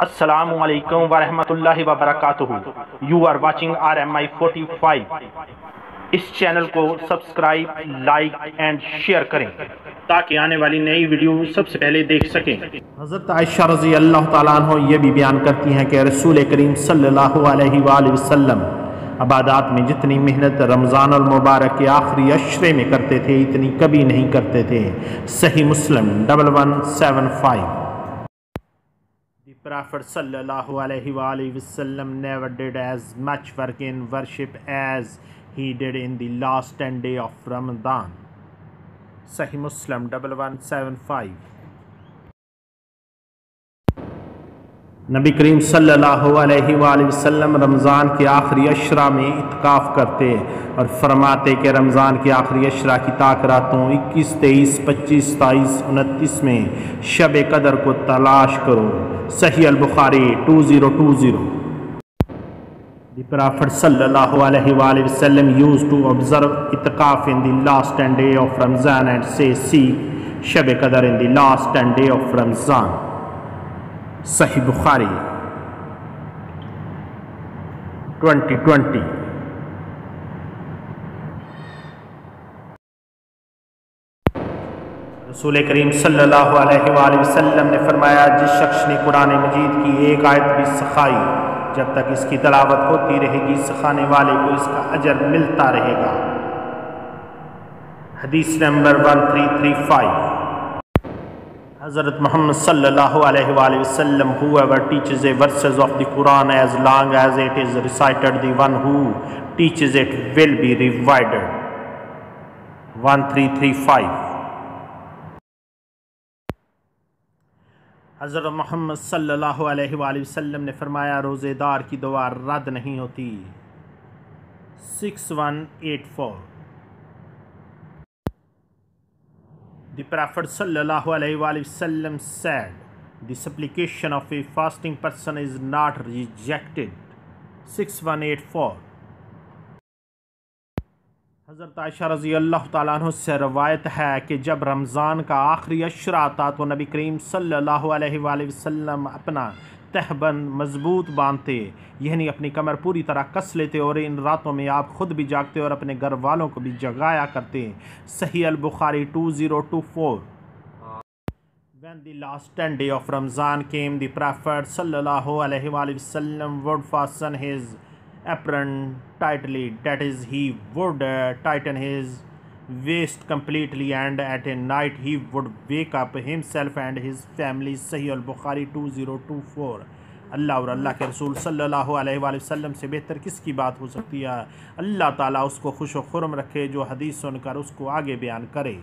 السلام علیکم ورحمۃ اللہ وبرکاتہ. You are watching RMI 45. اس چینل کو سبسکرائب، لائک اینڈ شیئر کریں تاکہ آنے والی نئی ویڈیو سب سے پہلے دیکھ سکیں. حضرت عائشہ رضی اللہ تعالیٰ عنہ یہ بھی بیان کرتی ہیں کہ رسول کریم صلی اللہ علیہ وآلہ وسلم عبادات میں جتنی محنت رمضان المبارک کے آخری عشرے میں کرتے تھے اتنی کبھی نہیں کرتے تھے. صحیح مسلم 1175. The Prophet sallallahu alaihi wasallam never did as much work in worship as he did in the last 10 days of Ramadan. Sahih Muslim 1175. نبی کریم صلی اللہ علیہ وآلہ وسلم رمضان کے آخری عشرہ میں اعتکاف کرتے اور فرماتے کہ رمضان کے آخری عشرہ کی طاق راتوں 21، 23، 25، 27، 29 میں شب قدر کو تلاش کرو. صحیح البخاری 2020. The Prophet صلی اللہ علیہ وآلہ وسلم used to observe اعتکاف in the last 10 days of Ramadan and say seek شب قدر in the last 10 days of Ramadan. صحیح بخاری 2020. رسول کریم صلی اللہ علیہ وآلہ وسلم نے فرمایا جس شخص نے قرآن مجید کی ایک آیت بھی سکھائی جب تک اس کی تلاوت ہوتی رہے گی سکھانے والے کو اس کا اجر ملتا رہے گا. حدیث نمبر 1335. حضرت محمد صلی اللہ علیہ وآلہ وسلم whoever teaches a verses of the Quran as long as it is recited, the one who teaches it will be rewarded. 1335. حضرت محمد صلی اللہ علیہ وآلہ وسلم نے فرمایا روزے دار کی دعا رد نہیں ہوتی. 6184. The Prophet sallallahu alaihi wasallam said, the supplication of a fasting person is not rejected. 6184. حضرت عائشہ رضی اللہ تعالیٰ عنہ سے روایت ہے کہ جب رمضان کا آخری عشرہ آتا تو نبی کریم صلی اللہ علیہ وآلہ وسلم اپنا تہبند مضبوط باندھتے یعنی اپنی کمر پوری طرح کس لیتے اور ان راتوں میں آپ خود بھی جاگتے اور اپنے گھر والوں کو بھی جگایا کرتے. صحیح البخاری 2024. When the last 10 days of Ramadan came, the Prophet sallallahu alaihi wasallam would fasten his apron tightly, that is, he would tighten his waist completely, and at a night he would wake up himself and his family. Sahih al-Bukhari 2024. اللہ اور اللہ کے رسول صلی اللہ علیہ وآلہ وسلم سے بہتر کس کی بات ہو سکتی ہے. اللہ تعالیٰ اس کو خوش و خرم رکھے جو حدیث سن کر اس کو آگے بیان کرے.